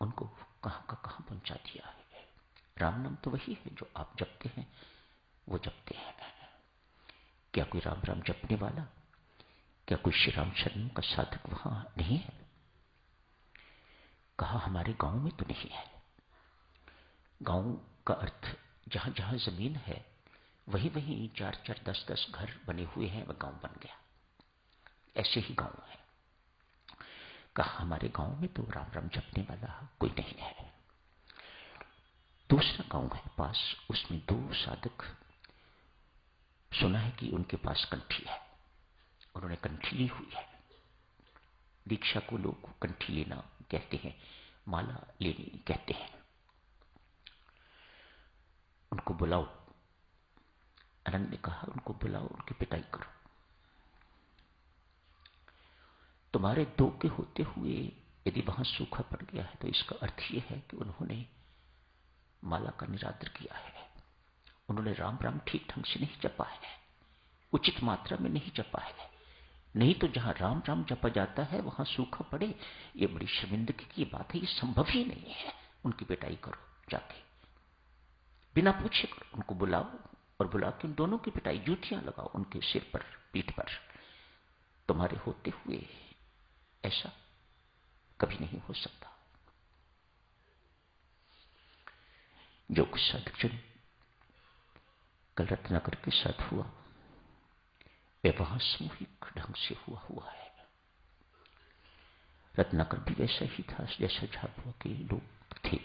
उनको कहां का कहां पहुंचा दिया है। राम नाम तो वही है जो आप जपते हैं, वो जपते हैं। क्या कोई राम राम जपने वाला, क्या कोई श्री राम शरण का साधक वहां नहीं है? कहा हमारे गांव में तो नहीं है। गांव का अर्थ जहां जहां जमीन है वहीं वहीं 4-4, 10-10 घर बने हुए हैं, वह गांव बन गया। ऐसे ही गांव है। कहा हमारे गांव में तो राम राम जपने वाला कोई नहीं है। दूसरा गांव है पास, उसमें 2 साधक, सुना है कि उनके पास कंठी है, उन्होंने कंठी ली हुई है। दीक्षा को लोग कंठी लेना कहते हैं, माला लेनी कहते हैं। उनको बुलाओ। आनंद ने कहा उनको बुलाओ, उनकी पिटाई करो। तुम्हारे 2 के होते हुए यदि वहां सूखा पड़ गया है तो इसका अर्थ यह है कि उन्होंने माला का निरादर किया है। उन्होंने राम राम ठीक ढंग से नहीं जपा है, उचित मात्रा में नहीं जपा है। नहीं तो जहां राम राम जपा जाता है वहां सूखा पड़े, ये बड़ी शर्मिंदगी की बात है, ये संभव ही नहीं है। उनकी पिटाई करो जाके, बिना पूछे करो। उनको बुलाओ और बुला के उन दोनों की पिटाई, जूतियां लगाओ उनके सिर पर, पीठ पर। तुम्हारे होते हुए ऐसा कभी नहीं हो सकता। जो कुछ साधुजन कल रत्नाकर के साथ हुआ वे वहां सामूहिक ढंग से हुआ है। रत्नाकर भी वैसा ही था जैसा झाबुआ के लोग थे।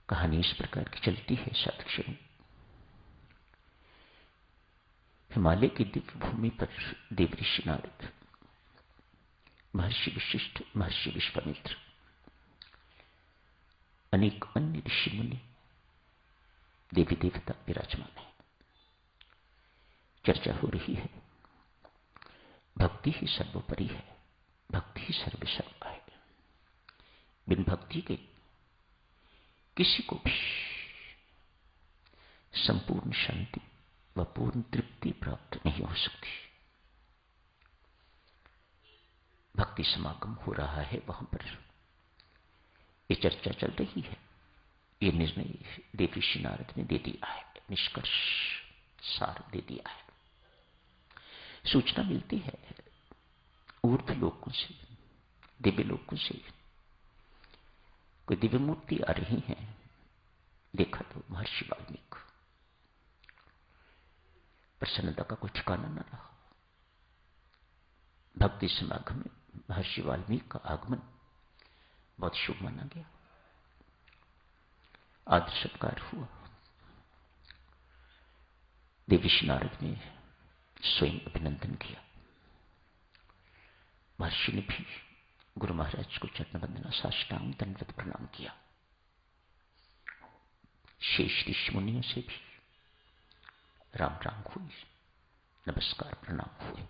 कहानी इस प्रकार की चलती है साधुजन। हिमालय की दिव्य भूमि पर देवऋषि नारद, महर्षि वशिष्ठ, महर्षि विश्वामित्र, अनेक अन्य ऋषि मुनि, देवी देवता विराजमान है। चर्चा हो रही है भक्ति ही सर्वोपरि है, भक्ति ही सर्वसर्वा है। बिन भक्ति के किसी को भी संपूर्ण शांति व पूर्ण तृप्ति प्राप्त नहीं हो सकती। भक्ति समागम हो रहा है, वहां पर ये चर्चा चल रही है। ये निर्णय देवऋषि नारद ने दे दिया है, निष्कर्ष सार दे दिया है। सूचना मिलती है ऊर्ध्व लोकों से, दिव्य लोकों से कोई दिव्य मूर्ति आ रही है। देखा तो महर्षि वाल्मीकि, प्रसन्नता का कोई ठिकाना न रहा। भक्ति समागम में महर्षि वाल्मीकि का आगमन बहुत शुभ माना गया। आदर सत्कार हुआ। देवऋषि नारद ने स्वयं अभिनंदन किया। महर्षि ने भी गुरु महाराज को चरण वंदना, साष्टांग दंडवत प्रणाम किया। शेष ऋषि मुनियों से भी राम राम हुई, नमस्कार प्रणाम हुए।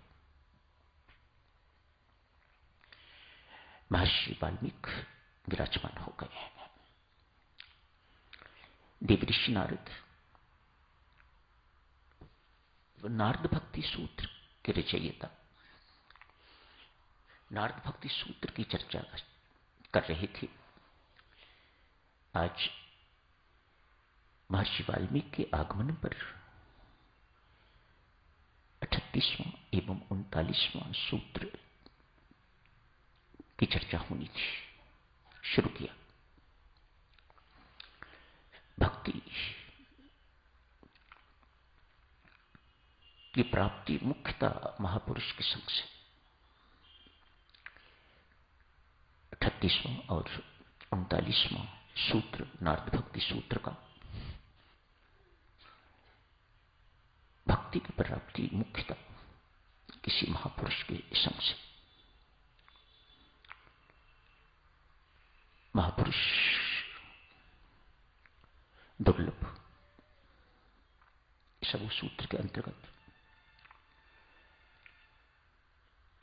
महर्षि वाल्मीकि विराजमान हो गए हैं। देवऋषि नारद नारद भक्ति सूत्र के रचयिता, नारद भक्ति सूत्र की चर्चा कर रहे थे। आज महर्षि वाल्मीकि के आगमन पर 38वां एवं 39वां सूत्र की चर्चा होनी थी। शुरू किया। भक्ति की प्राप्ति मुख्यतः महापुरुष के संग से। 38वां और 39वां सूत्र नारद भक्ति सूत्र का भक्ति की प्राप्ति मुख्यतः किसी महापुरुष के संग से। महापुरुष दुर्लभ, सब सूत्र के अंतर्गत।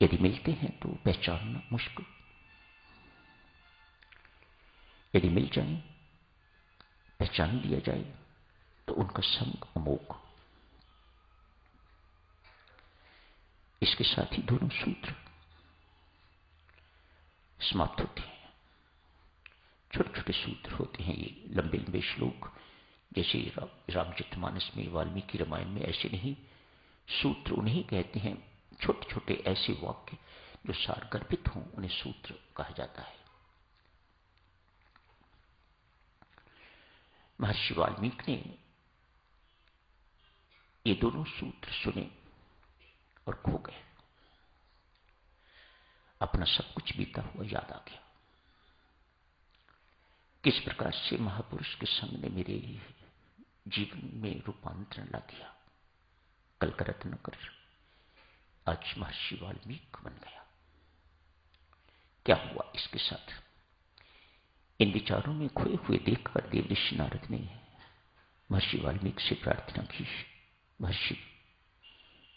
यदि मिलते हैं तो पहचानना मुश्किल, यदि मिल जाए, पहचान लिया जाए तो उनका संग अमोघ। इसके साथ ही दोनों सूत्र समाप्त होते हैं। छोटे छोटे सूत्र होते हैं, ये लंबे लंबे श्लोक जैसे रामचरितमानस में, वाल्मीकि रामायण में ऐसे नहीं। सूत्र उन्हें कहते हैं, छोटे छोटे ऐसे वाक्य जो सारगर्भित हों, उन्हें सूत्र कहा जाता है। महर्षि वाल्मीकि ने ये दोनों सूत्र सुने और खो गए। अपना सब कुछ बीता हुआ याद आ गया। किस प्रकार से महापुरुष के संग ने मेरे जीवन में रूपांतरण ला दिया। कल का रत्न कर आज महर्षि वाल्मीकि बन गया। क्या हुआ इसके साथ? इन विचारों में खोए हुए देखकर देवऋषि नारद ने महर्षि वाल्मीकि से प्रार्थना की, महर्षि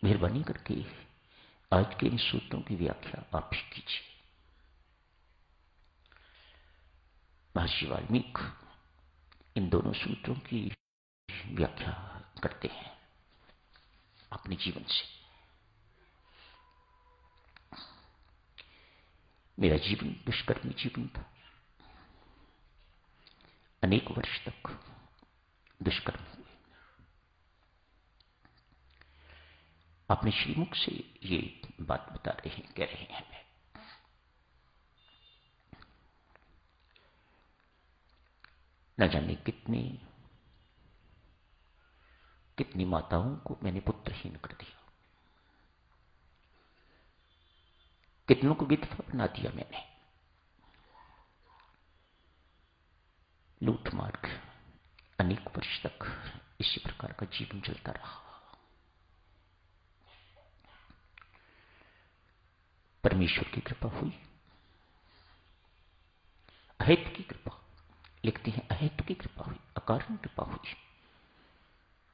मेहरबानी करके आज के इन सूत्रों की व्याख्या आप ही कीजिए। महर्षि वाल्मीकि इन दोनों सूत्रों की व्याख्या करते हैं अपने जीवन से। मेरा जीवन दुष्कर्मी जीवन था। अनेक वर्ष तक दुष्कर्म हुए। अपने श्रीमुख से ये बात बता रहे हैं, कह रहे हैं। न जाने कितनी माताओं को मैंने पुत्रहीन कर दिया, कितनों को विधवा बना दिया मैंने। लूट मार अनेक वर्ष तक इसी प्रकार का जीवन चलता रहा। परमेश्वर की कृपा हुई, अहेतु की कृपा, लिखते हैं अहेतु की कृपा हुई, अकारण कृपा हुई।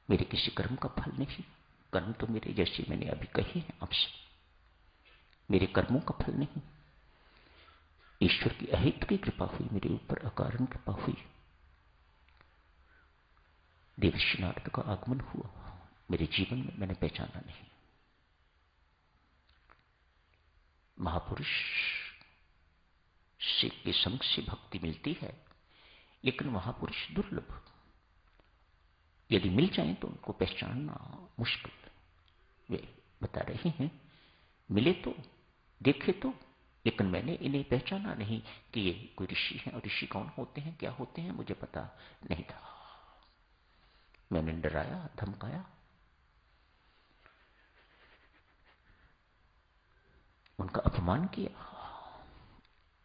मेरे किसी कर्म का फल नहीं। कर्म तो मेरे जैसे मैंने अभी कहे हैं आपसे, मेरे कर्मों का फल नहीं। ईश्वर की अहेतु की कृपा हुई मेरे ऊपर, अकारण कृपा हुई। देवर्षि नारद का आगमन हुआ मेरे जीवन में, मैंने पहचाना नहीं। महापुरुष से के संग से भक्ति मिलती है, लेकिन महापुरुष दुर्लभ। यदि मिल जाए तो उनको पहचानना मुश्किल। वे बता रहे हैं, मिले तो, देखे तो, लेकिन मैंने इन्हें पहचाना नहीं कि ये कोई ऋषि हैं। और ऋषि कौन होते हैं, क्या होते हैं, मुझे पता नहीं था। मैंने डराया, धमकाया, उनका अपमान किया,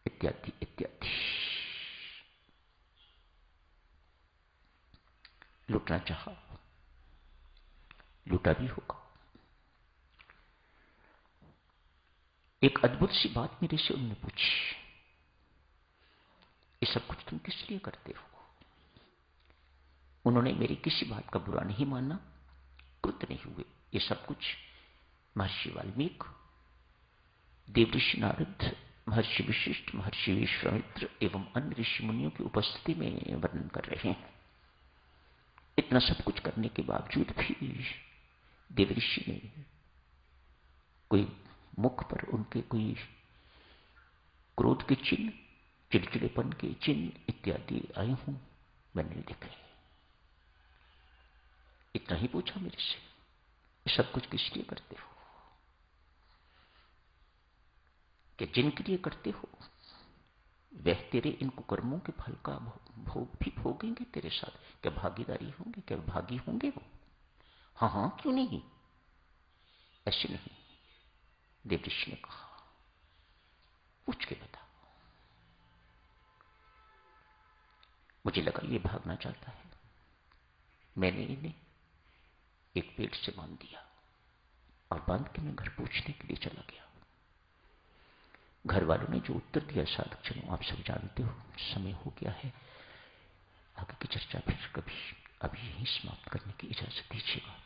इत्यादि इत्यादि। लूटना चाहा, लूटा भी होगा। एक अद्भुत सी बात मेरे से उन्होंने पूछी, ये सब कुछ तुम किस लिए करते हो? उन्होंने मेरी किसी बात का बुरा नहीं माना, क्रुद्ध नहीं हुए। ये सब कुछ महर्षि वाल्मीकि, देवऋषि नारद, महर्षि वशिष्ठ, महर्षि विश्वामित्र एवं अन्य ऋषि मुनियों की उपस्थिति में वर्णन कर रहे हैं। इतना सब कुछ करने के बावजूद भी देवऋषि ने कोई मुख पर उनके कोई क्रोध के चिन्ह, चिड़चिड़ेपन के चिन्ह इत्यादि आए हूं, मैंने नहीं देखे। इतना ही पूछा मेरे से, ये सब कुछ किस लिए करते हो? कि जिनके लिए करते हो वह तेरे इन कुकर्मों के फल का भोग भी भोगेंगे तेरे साथ। क्या भागीदारी होंगे, क्या भागी होंगे वो? हाँ हाँ, क्यों नहीं? ऐसे नहीं, देवऋषि ने कहा, पूछ के बता। मुझे लगा ये भागना चाहता है। मैंने इन्हें एक पेड़ से बांध दिया और बांध के मैं घर पूछने के लिए चला गया। घर वालों ने जो उत्तर दिया, साधक जनों आप सब जानते हो। समय हो गया है, आगे की चर्चा फिर कभी अभी यहीं समाप्त करने की इजाजत दीजिएगा।